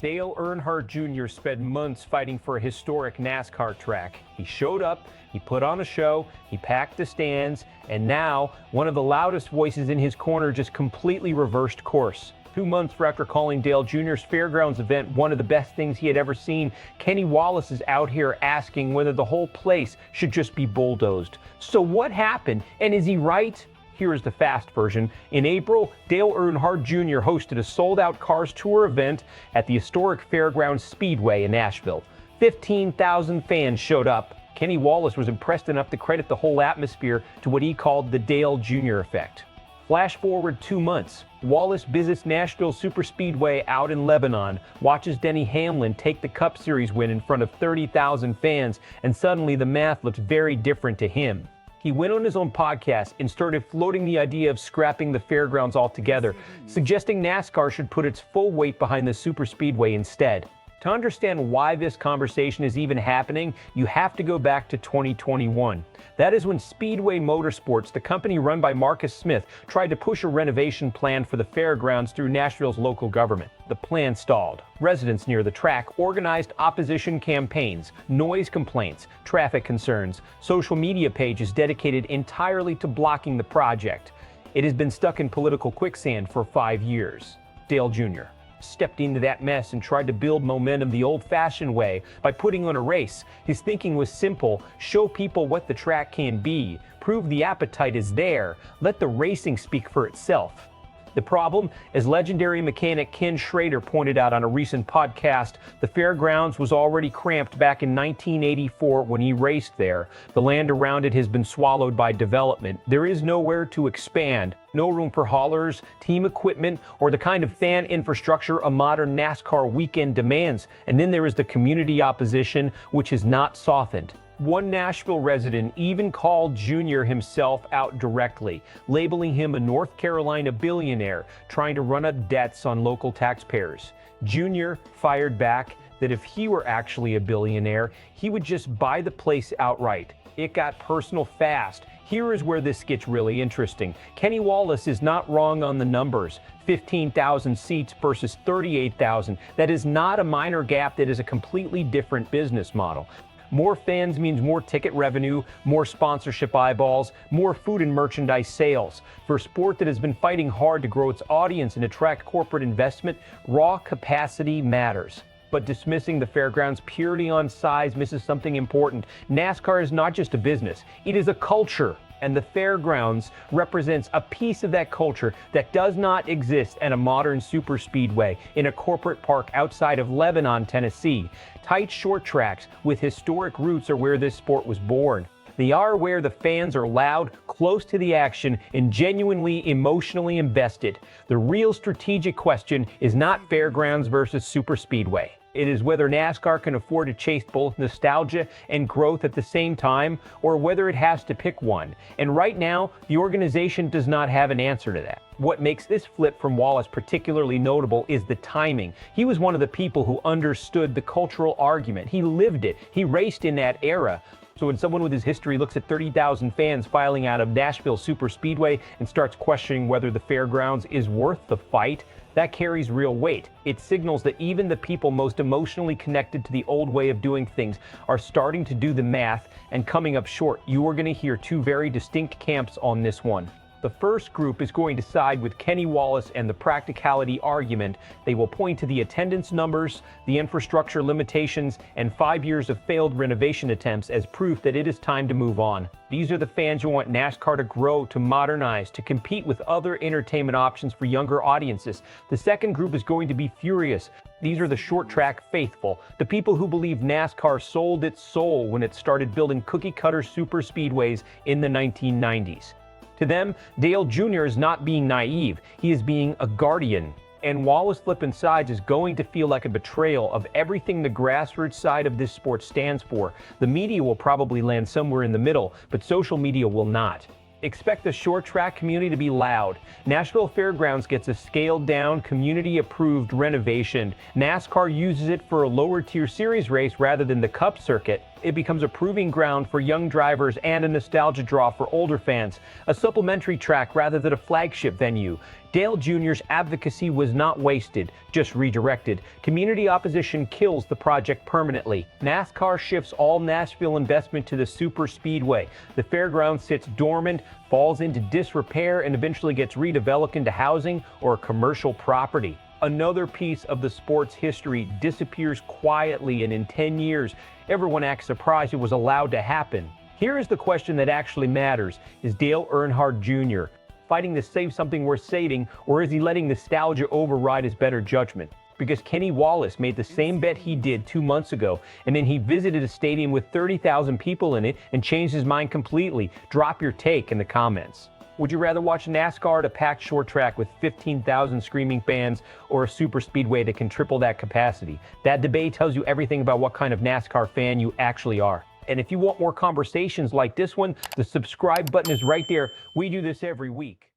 Dale Earnhardt Jr. spent months fighting for a historic NASCAR track. He showed up, he put on a show, he packed the stands, and now one of the loudest voices in his corner just completely reversed course. 2 months after calling Dale Jr.'s Fairgrounds event one of the best things he had ever seen, Kenny Wallace is out here asking whether the whole place should just be bulldozed. So what happened, and is he right? Here is the fast version. In April, Dale Earnhardt Jr. hosted a sold-out Cars Tour event at the historic Fairgrounds Speedway in Nashville. 15,000 fans showed up. Kenny Wallace was impressed enough to credit the whole atmosphere to what he called the Dale Jr. effect. Flash forward 2 months. Wallace visits Nashville Superspeedway out in Lebanon, watches Denny Hamlin take the Cup Series win in front of 30,000 fans, and suddenly the math looked very different to him. He went on his own podcast and started floating the idea of scrapping the fairgrounds altogether, suggesting NASCAR should put its full weight behind the superspeedway instead. To understand why this conversation is even happening, you have to go back to 2021. That is when Speedway Motorsports, the company run by Marcus Smith, tried to push a renovation plan for the fairgrounds through Nashville's local government. The plan stalled. Residents near the track organized opposition campaigns, noise complaints, traffic concerns, social media pages dedicated entirely to blocking the project. It has been stuck in political quicksand for 5 years. Dale Jr. stepped into that mess and tried to build momentum the old-fashioned way by putting on a race. His thinking was simple: show people what the track can be, prove the appetite is there, let the racing speak for itself. The problem, as legendary mechanic Ken Schrader pointed out on a recent podcast, the fairgrounds was already cramped back in 1984 when he raced there. The land around it has been swallowed by development. There is nowhere to expand, no room for haulers, team equipment, or the kind of fan infrastructure a modern NASCAR weekend demands. And then there is the community opposition, which has not softened. One Nashville resident even called Jr. himself out directly, labeling him a North Carolina billionaire trying to run up debts on local taxpayers. Jr. fired back that if he were actually a billionaire, he would just buy the place outright. It got personal fast. Here is where this gets really interesting. Kenny Wallace is not wrong on the numbers. 15,000 seats versus 38,000. That is not a minor gap. That is a completely different business model. More fans means more ticket revenue, more sponsorship eyeballs, more food and merchandise sales. For a sport that has been fighting hard to grow its audience and attract corporate investment, raw capacity matters. But dismissing the fairgrounds purely on size misses something important. NASCAR is not just a business, it is a culture. And the fairgrounds represents a piece of that culture that does not exist at a modern superspeedway in a corporate park outside of Lebanon, Tennessee. Tight short tracks with historic roots are where this sport was born. They are where the fans are loud, close to the action, and genuinely emotionally invested. The real strategic question is not fairgrounds versus superspeedway. It is whether NASCAR can afford to chase both nostalgia and growth at the same time, or whether it has to pick one. And right now, the organization does not have an answer to that. What makes this flip from Wallace particularly notable is the timing. He was one of the people who understood the cultural argument. He lived it. He raced in that era. So when someone with his history looks at 30,000 fans filing out of Nashville Superspeedway and starts questioning whether the fairgrounds is worth the fight, that carries real weight. It signals that even the people most emotionally connected to the old way of doing things are starting to do the math and coming up short. You are going to hear two very distinct camps on this one. The first group is going to side with Kenny Wallace and the practicality argument. They will point to the attendance numbers, the infrastructure limitations, and 5 years of failed renovation attempts as proof that it is time to move on. These are the fans who want NASCAR to grow, to modernize, to compete with other entertainment options for younger audiences. The second group is going to be furious. These are the short track faithful, the people who believe NASCAR sold its soul when it started building cookie-cutter super speedways in the 1990s. To them, Dale Jr. is not being naive, he is being a guardian. And Wallace flipping sides is going to feel like a betrayal of everything the grassroots side of this sport stands for. The media will probably land somewhere in the middle, but social media will not. Expect the short track community to be loud. Nashville Fairgrounds gets a scaled down, community approved renovation. NASCAR uses it for a lower tier series race rather than the Cup circuit. It becomes a proving ground for young drivers and a nostalgia draw for older fans. A supplementary track rather than a flagship venue. Dale Jr.'s advocacy was not wasted, just redirected. Community opposition kills the project permanently. NASCAR shifts all Nashville investment to the Superspeedway. The fairground sits dormant, falls into disrepair, and eventually gets redeveloped into housing or commercial property. Another piece of the sport's history disappears quietly, and in 10 years, everyone acts surprised it was allowed to happen. Here is the question that actually matters. Is Dale Earnhardt Jr. fighting to save something worth saving, or is he letting nostalgia override his better judgment? Because Kenny Wallace made the same bet he did 2 months ago, and then he visited a stadium with 30,000 people in it and changed his mind completely. Drop your take in the comments. Would you rather watch NASCAR at a packed short track with 15,000 screaming fans, or a super speedway that can triple that capacity? That debate tells you everything about what kind of NASCAR fan you actually are. And if you want more conversations like this one, the subscribe button is right there. We do this every week.